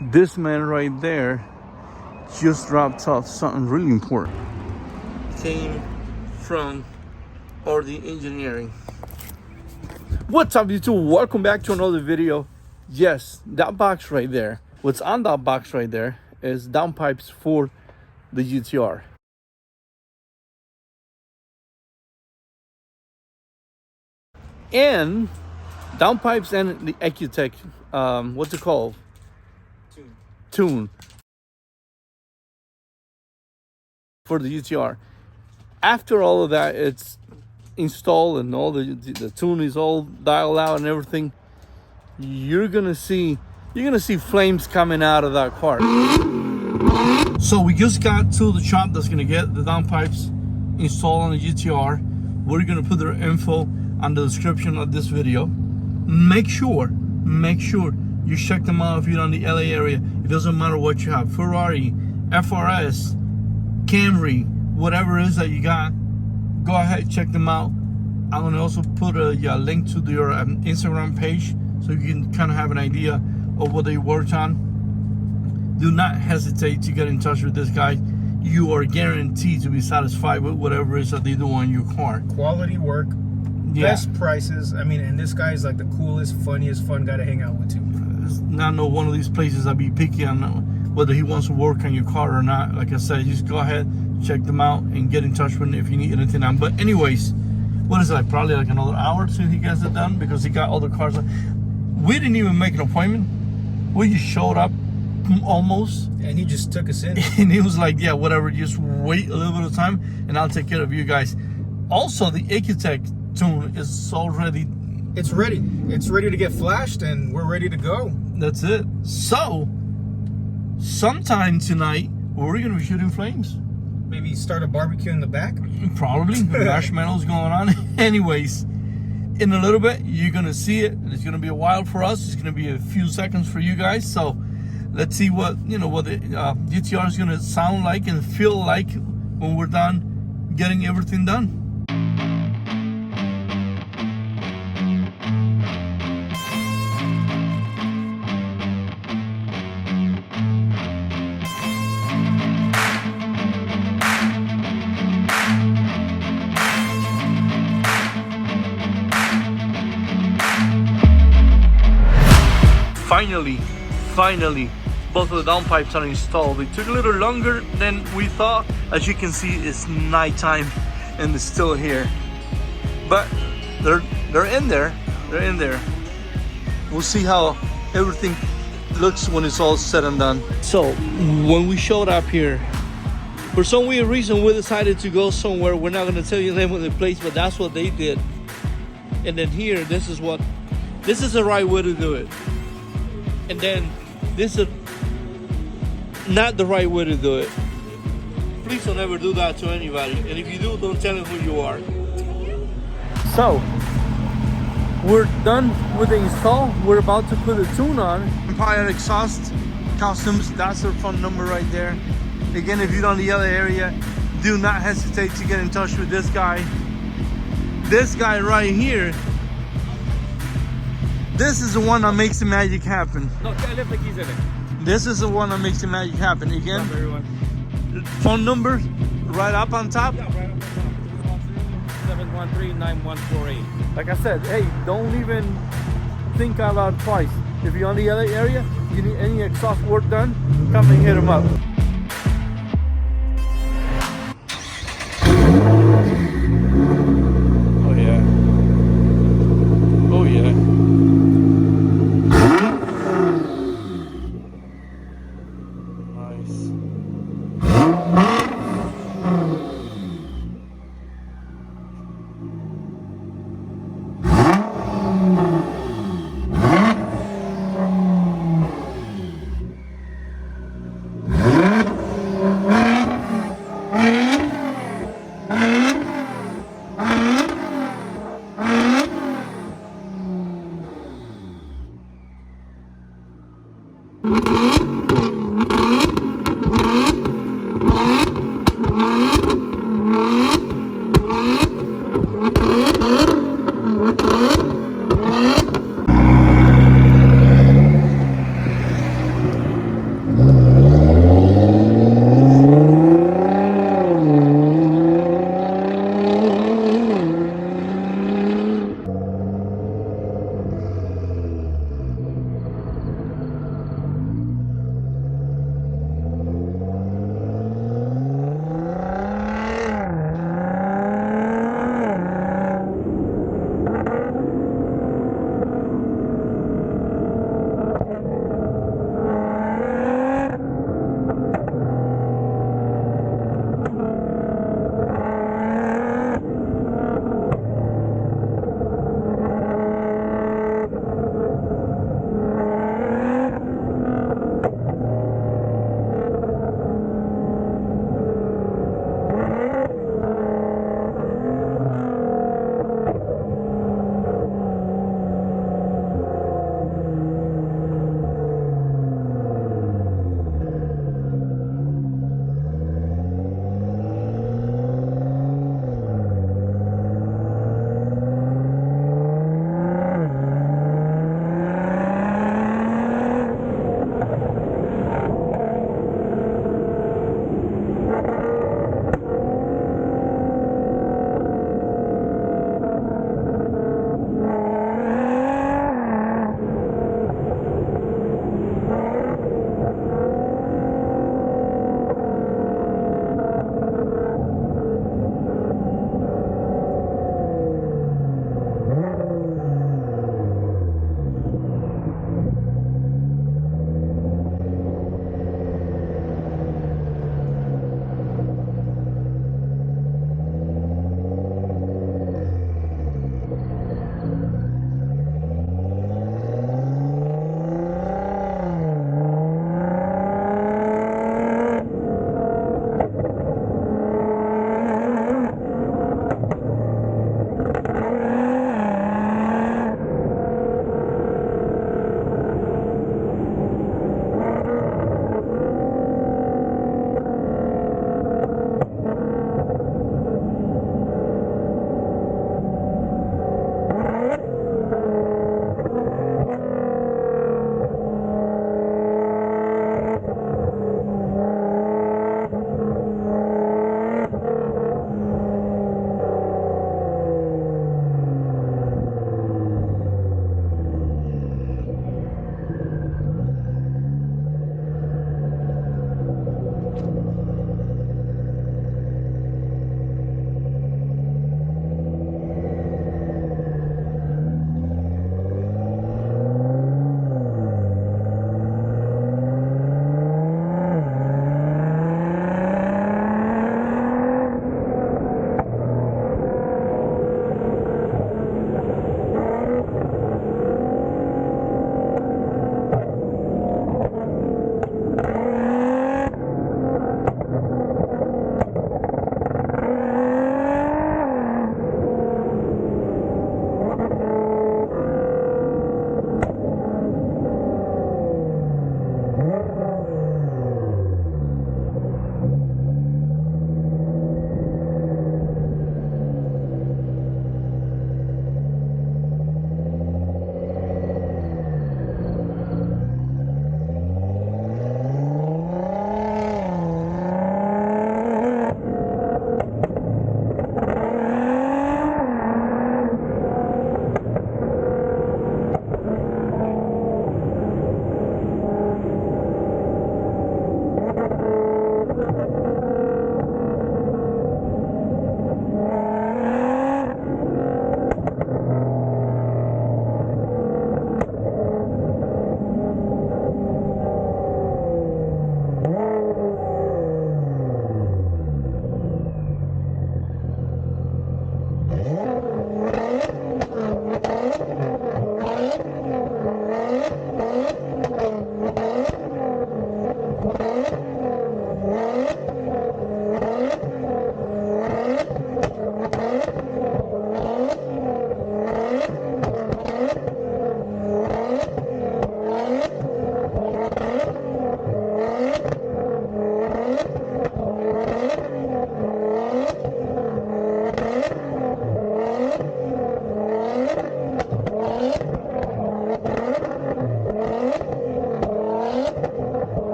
this man right there just dropped off something really important. Came from RD Engineering. What's up, YouTube? Welcome back to another video. Yes, that box right there, what's on that box right there is downpipes for the GTR. And downpipes and the EcuTek, what's it called? Tune. For the GTR. After all of that, it's installed and all the tune is all dialed out and everything. You're gonna see flames coming out of that car. So we just got to the shop that's gonna get the downpipes installed on the GTR. We're gonna put their info on the description of this video. Make sure you check them out if you're on the LA area. It doesn't matter what you have, Ferrari, FRS, Camry, whatever it is that you got, go ahead, check them out. I'm gonna also put a link to your Instagram page so you can kind of have an idea of what they worked on. Do not hesitate to get in touch with this guy. You are guaranteed to be satisfied with whatever it is that they do on your car. Quality work, best prices. I mean, and this guy is like the coolest, funniest, fun guy to hang out with too. It's not one of these places I'd be picky on whether he wants to work on your car or not. Like I said, just go ahead, check them out, and get in touch with him if you need anything on. But anyways, what is it, probably like another hour till he gets it done, because he got all the cars. We didn't even make an appointment. We just showed up almost. And he just took us in. And he was like, yeah, whatever, just wait a little bit of time and I'll take care of you guys. Also, the EcuTek tune is already... It's ready. It's ready to get flashed and we're ready to go. That's it. So, sometime tonight, we're going to be shooting flames. Maybe start a barbecue in the back? Probably. Marshmallows going on. Anyways, in a little bit, you're going to see it. It's going to be a while for us. It's going to be a few seconds for you guys. So, let's see what the GTR is going to sound like and feel like when we're done getting everything done. Finally, both of the downpipes are installed. It took a little longer than we thought. As you can see, it's nighttime and it's still here. But they're in there. They're in there. We'll see how everything looks when it's all said and done. So when we showed up here, for some weird reason, we decided to go somewhere. We're not going to tell you the name of the place, but that's what they did. And then here, this is the right way to do it. And then this is not the right way to do it. Please don't ever do that to anybody. And if you do, don't tell them who you are. So, we're done with the install. We're about to put a tune on. Empire Exhaust Customs, that's their phone number right there. Again, if you're on the LA area, do not hesitate to get in touch with this guy. This guy right here, this is the one that makes the magic happen. This is the one that makes the magic happen. Again, phone number right up on top. Yeah, right up on top. 713-9148. Like I said, hey, don't even think about it twice. If you're on the LA area, you need any exhaust work done, come and hit him up. Oh yeah. Oh yeah. Nice.